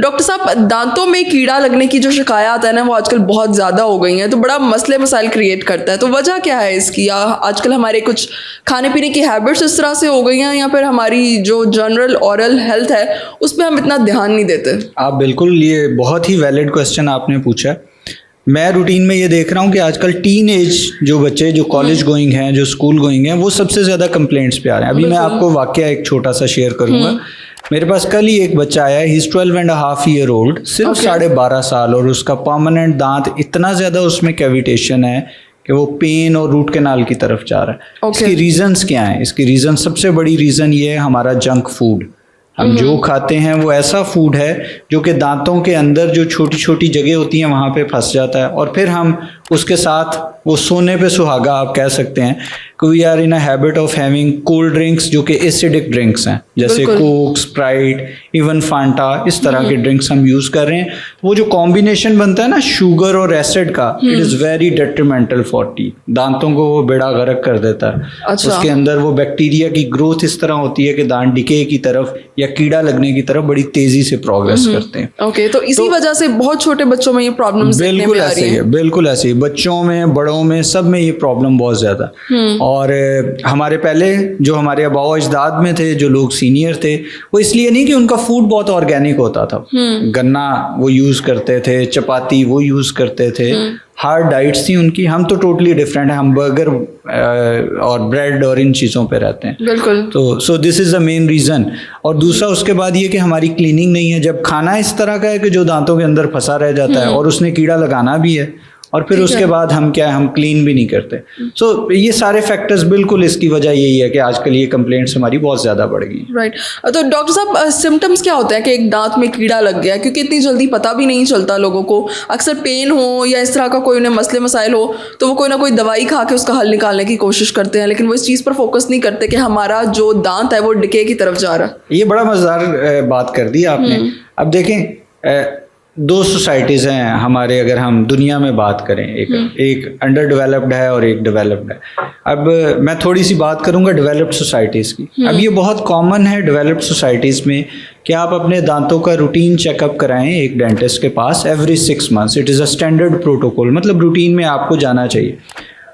Doctor साहब, दांतों में कीड़ा लगने की जो शिकायत है ना, वो आजकल बहुत ज़्यादा हो गई हैं, तो बड़ा मसले मसाइल क्रिएट करता है। तो वजह क्या है इसकी? या आजकल हमारे कुछ खाने पीने की हैबिट्स इस तरह से हो गई हैं, या फिर हमारी जो जनरल ओरल हेल्थ है उस पर हम इतना ध्यान नहीं देते? आप बिल्कुल, ये बहुत ही वैलिड क्वेश्चन आपने पूछा है। मैं रूटीन में ये देख रहा हूँ कि आजकल टीन एज जो बच्चे जो कॉलेज गोइंग हैं, जो स्कूल गोइंग हैं, वो सबसे ज़्यादा कंप्लेंट्स पे आ रहे हैं। अभी मैं आपको वाकया एक छोटा सा शेयर करूँगा। मेरे पास कल ही एक बच्चा आया है, ही इज़ 12.5 ईयर ओल्ड, सिर्फ 12.5 साल, और उसका परमानेंट दांत इतना ज़्यादा उसमें कैविटेशन है कि वो पेन और रूट कैनाल की तरफ जा रहा है। इसकी रीजंस क्या हैं? इसकी रीज़न, सबसे बड़ी रीज़न ये है हमारा जंक फूड। हम जो खाते हैं वो ऐसा फूड है जो कि दांतों के अंदर जो छोटी छोटी जगह होती हैं वहाँ पे फंस जाता है, और फिर हम उसके साथ वो सोने पे सुहागा आप कह सकते हैं कि we are in a habit of having cold drinks जो कि एसिडिक ड्रिंक्स हैं, जैसे कोक, स्प्राइट, इवन फांटा, इस तरह के ड्रिंक्स हम यूज़ कर रहे हैं। वो जो कॉम्बिनेशन बनता है ना शुगर और एसिड का, it is very detrimental for teeth. दांतों को वो बेड़ा गर्क कर देता है। उसके अंदर वो बैक्टीरिया की ग्रोथ इस तरह होती है कि दांत डिके की तरफ या कीड़ा लगने की तरफ बड़ी तेजी से प्रोग्रेस करते हैं। ओके, तो इसी वजह से बहुत छोटे बच्चों में ये प्रॉब्लम्स देखने में आ रही है। बिल्कुल ऐसे ही, बच्चों में, बड़ों में, सब में ये प्रॉब्लम बहुत ज़्यादा। और हमारे पहले जो हमारे आबाओ अजदाद में थे, जो लोग सीनियर थे, वो इसलिए नहीं कि उनका फूड बहुत ऑर्गेनिक होता था, गन्ना वो यूज़ करते थे, चपाती वो यूज़ करते थे, हार्ड डाइट्स थी उनकी। हम तो टोटली डिफरेंट है, हम बर्गर और ब्रेड और इन चीज़ों पे रहते हैं। बिल्कुल। तो so this is the main reason. और दूसरा उसके बाद ये कि हमारी क्लीनिंग नहीं है। जब खाना इस तरह का है कि जो दांतों के अंदर फंसा रह जाता है और उसने कीड़ा लगाना भी है, और फिर उसके बाद हम क्या है, हम क्लीन भी नहीं करते। सो ये सारे फैक्टर्स, बिल्कुल इसकी वजह यही है कि आजकल ये कंप्लेंट्स हमारी बहुत ज़्यादा बढ़ गई। राइट। तो डॉक्टर साहब, सिम्टम्स क्या होते हैं कि एक दांत में कीड़ा लग गया? क्योंकि इतनी जल्दी पता भी नहीं चलता लोगों को। अक्सर पेन हो या इस तरह का कोई उन्हें मसले मसाइल हो तो वो कोई ना कोई दवाई खा के उसका हल निकालने की कोशिश करते हैं, लेकिन वो इस चीज़ पर फोकस नहीं करते कि हमारा जो दांत है वो डिके की तरफ जा रहा है। ये बड़ा मज़ेदार बात कर दी आपने। अब देखें, दो सोसाइटीज़ हैं हमारे, अगर हम दुनिया में बात करें, एक अंडर डेवलप्ड है और एक डेवलप्ड है। अब मैं थोड़ी सी बात करूंगा डेवलप्ड सोसाइटीज़ की। अब ये बहुत कॉमन है डेवलप्ड सोसाइटीज़ में कि आप अपने दांतों का रूटीन चेकअप कराएं एक डेंटिस्ट के पास every 6 months. It is a standard protocol, मतलब रूटीन में आपको जाना चाहिए।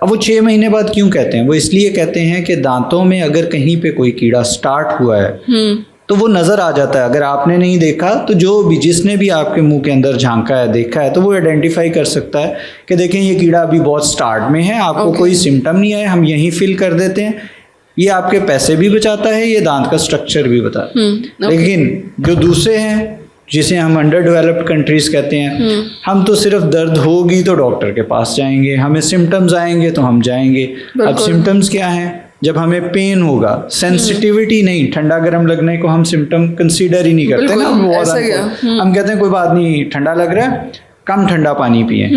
अब वो 6 महीने बाद क्यों कहते हैं? वो इसलिए कहते हैं कि दांतों में अगर कहीं पे कोई कीड़ा स्टार्ट हुआ है तो वो नज़र आ जाता है। अगर आपने नहीं देखा तो जो भी, जिसने भी आपके मुंह के अंदर झांका है, देखा है, तो वो आइडेंटिफाई कर सकता है कि देखें ये कीड़ा अभी बहुत स्टार्ट में है, आपको कोई सिम्टम नहीं है, हम यहीं फिल कर देते हैं। ये आपके पैसे भी बचाता है, ये दांत का स्ट्रक्चर भी बताता है। लेकिन जो दूसरे हैं, जिसे हम अंडर डेवलप्ड कंट्रीज कहते हैं, हम तो सिर्फ दर्द होगी तो डॉक्टर के पास जाएंगे, हमें सिम्टम्स आएंगे तो हम जाएंगे। अब सिम्टम्स क्या हैं? जब हमें पेन होगा, सेंसिटिविटी नहीं, ठंडा गर्म लगने को हम सिम्टम कंसीडर ही नहीं करते ना। हम कहते हैं कोई बात नहीं, ठंडा लग रहा है, कम ठंडा पानी पिए,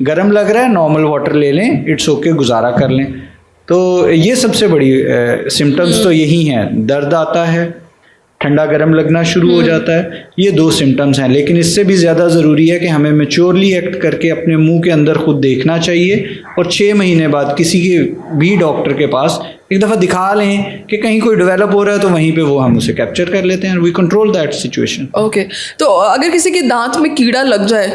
गर्म लग रहा है, नॉर्मल वाटर ले लें, इट्स ओके, गुजारा कर लें। तो ये सबसे बड़ी सिम्टम्स तो यही हैं। दर्द आता है, ठंडा गर्म लगना शुरू हो जाता है, ये 2 सिम्टम्स हैं। लेकिन इससे भी ज़्यादा ज़रूरी है कि हमें मैच्योरली एक्ट करके अपने मुंह के अंदर खुद देखना चाहिए, और 6 महीने बाद किसी के भी डॉक्टर के पास एक दफ़ा दिखा लें कि कहीं कोई डेवलप हो रहा है, तो वहीं पे वो हम उसे कैप्चर कर लेते हैं, we control that situation. Okay, तो अगर किसी के दांत में कीड़ा लग जाए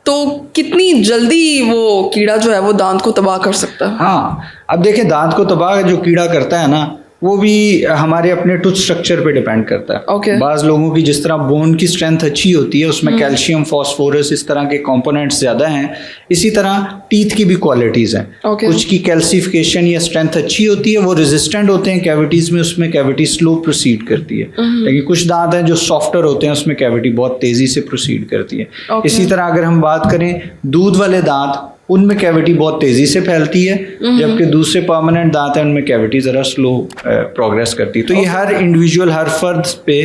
तो कितनी जल्दी वो कीड़ा जो है वो दांत को तबाह कर सकता है? हाँ, अब देखें, दांत को तबाह जो कीड़ा करता है ना, वो भी हमारे अपने टूथ स्ट्रक्चर पे डिपेंड करता है। Okay. बाज़ लोगों की जिस तरह बोन की स्ट्रेंथ अच्छी होती है, उसमें कैल्शियम, फॉस्फोरस, इस तरह के कंपोनेंट्स ज़्यादा हैं। इसी तरह टीथ की भी क्वालिटीज़ हैं। Okay. कुछ की कैल्सिफिकेशन या स्ट्रेंथ अच्छी होती है, वो रेजिस्टेंट होते हैं कैविटीज़ में, उसमें कैविटी स्लो प्रोसीड करती है। लेकिन कुछ दांत हैं जो सॉफ्टर होते हैं, उसमें कैविटी बहुत तेज़ी से प्रोसीड करती है। Okay. इसी तरह अगर हम बात करें दूध वाले दांत, उनमें कैविटी बहुत तेज़ी से फैलती है, जबकि दूसरे परमानेंट दांत हैं उनमें कैविटी ज़रा स्लो प्रोग्रेस करती है। तो ये हर इंडिविजुअल, हर फर्द पे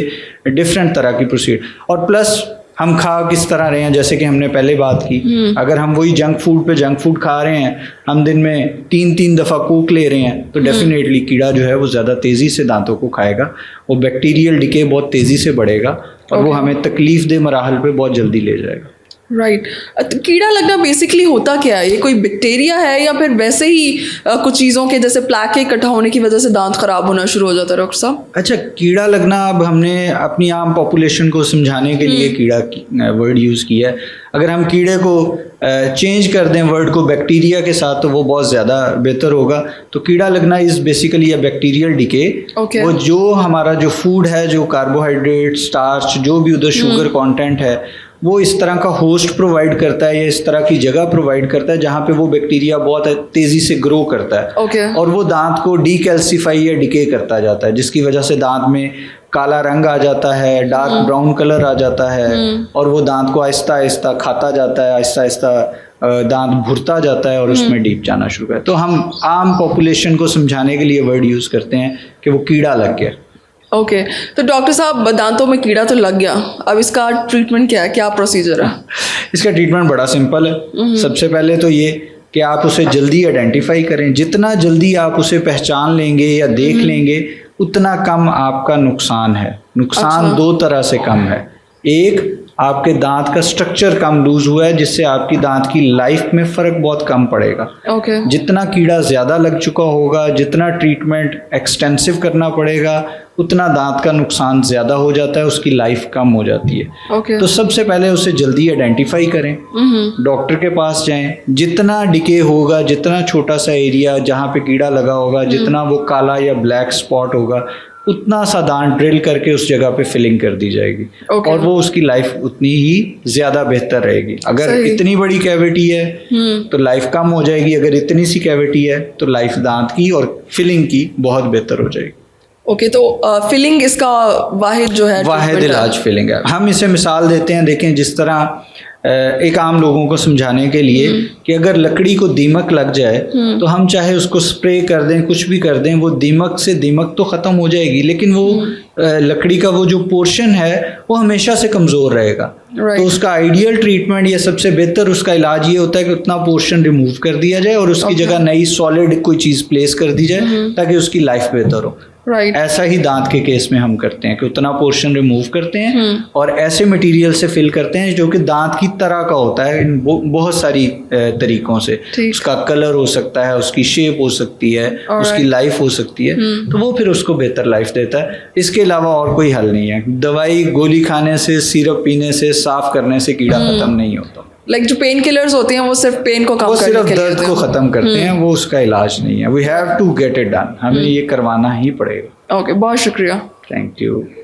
डिफरेंट तरह की प्रोसीड। और प्लस हम खा किस तरह रहे हैं, जैसे कि हमने पहले बात की, अगर हम वही जंक फूड पे जंक फूड खा रहे हैं, हम दिन में 3 दफ़ा कोक ले रहे हैं, तो डेफिनेटली कीड़ा जो है वो ज़्यादा तेज़ी से दांतों को खाएगा, वो बैक्टीरियल डिके बहुत तेज़ी से बढ़ेगा, और वो हमें तकलीफ दे मराहल पे बहुत जल्दी ले जाएगा। राइट। तो कीड़ा लगना बेसिकली होता क्या है? ये कोई बैक्टीरिया है या फिर वैसे ही कुछ चीज़ों के जैसे प्लाके इकट्ठा होने की वजह से दांत खराब होना शुरू हो जाता है डॉक्टर साहब? अच्छा, कीड़ा लगना, अब हमने अपनी आम पॉपुलेशन को समझाने के लिए कीड़ा वर्ड यूज़ किया है। अगर हम कीड़े को चेंज कर दें वर्ड को बैक्टीरिया के साथ तो वो बहुत ज़्यादा बेहतर होगा। तो कीड़ा लगना is basically a bacterial decay. Okay. वो जो हमारा जो फूड है, जो कार्बोहाइड्रेट, स्टार्च, जो भी उधर शुगर कंटेंट है, वो इस तरह का होस्ट प्रोवाइड करता है या इस तरह की जगह प्रोवाइड करता है जहाँ पे वो बैक्टीरिया बहुत तेज़ी से ग्रो करता है। Okay. और वो दांत को डीकैल्सिफाई या डिके करता जाता है, जिसकी वजह से दांत में काला रंग आ जाता है, डार्क ब्राउन कलर आ जाता है, और वो दांत को आहिस्ता आहिस्ता खाता जाता है, आहिस्ता आहिस्ता दांत भुरता जाता है और उसमें डीप जाना शुरू है। तो हम आम पॉपुलेशन को समझाने के लिए वर्ड यूज़ करते हैं कि वो कीड़ा लग गया। ओके। तो डॉक्टर साहब, दांतों में कीड़ा तो लग गया, अब इसका ट्रीटमेंट क्या है, क्या प्रोसीजर है? इसका ट्रीटमेंट बड़ा सिंपल है। सबसे पहले तो ये कि आप उसे जल्दी आइडेंटिफाई करें। जितना जल्दी आप उसे पहचान लेंगे या देख लेंगे उतना कम आपका नुकसान है। नुकसान अच्छा। दो तरह से कम है। एक, आपके दांत का स्ट्रक्चर कम लूज हुआ है जिससे आपकी दांत की लाइफ में फ़र्क बहुत कम पड़ेगा। ओके। जितना कीड़ा ज़्यादा लग चुका होगा, जितना ट्रीटमेंट एक्सटेंसिव करना पड़ेगा, उतना दांत का नुकसान ज़्यादा हो जाता है, उसकी लाइफ कम हो जाती है। ओके। तो सबसे पहले उसे जल्दी आइडेंटिफाई करें, डॉक्टर के पास जाएं। जितना डिके होगा, जितना छोटा सा एरिया जहाँ पे कीड़ा लगा होगा, जितना वो काला या ब्लैक स्पॉट होगा, उतना सा दांत ड्रिल करके उस जगह पे फिलिंग कर दी जाएगी। Okay. और वो उसकी लाइफ उतनी ही ज़्यादा बेहतर रहेगी। अगर सही। इतनी बड़ी कैविटी है तो लाइफ कम हो जाएगी, अगर इतनी सी कैविटी है तो लाइफ दांत की और फिलिंग की बहुत बेहतर हो जाएगी। ओके। तो फिलिंग इसका वाहिद जो है, वाहिद treatment है। इलाज फिलिंग है। हम इसे मिसाल देते हैं, देखें जिस तरह एक आम लोगों को समझाने के लिए कि अगर लकड़ी को दीमक लग जाए तो हम चाहे उसको स्प्रे कर दें, कुछ भी कर दें, वो दीमक से दीमक तो ख़त्म हो जाएगी, लेकिन वो लकड़ी का वो जो पोर्शन है वो हमेशा से कमज़ोर रहेगा। Right. तो उसका आइडियल ट्रीटमेंट या सबसे बेहतर उसका इलाज ये होता है कि उतना पोर्शन रिमूव कर दिया जाए और उसकी जगह नई सॉलिड कोई चीज़ प्लेस कर दी जाए ताकि उसकी लाइफ बेहतर हो। राइट। ऐसा ही दांत के केस में हम करते हैं कि उतना पोर्शन रिमूव करते हैं और ऐसे मटेरियल से फिल करते हैं जो कि दांत की तरह का होता है, इन बहुत सारी तरीकों से। ठीक। उसका कलर हो सकता है, उसकी शेप हो सकती है, उसकी लाइफ हो सकती है, तो वो फिर उसको बेहतर लाइफ देता है। इसके अलावा और कोई हल नहीं है। दवाई गोली खाने से, सिरप पीने से, साफ करने से कीड़ा खत्म नहीं होता। लाइक जो पेन किलर्स होते हैं वो सिर्फ पेन को कम वो करने सिर्फ के लिए दर्द होते को हैं। ख़त्म करते हैं, वो उसका इलाज नहीं है। We have to get it done, हमें ये करवाना ही पड़ेगा। ओके, बहुत शुक्रिया। Thank you.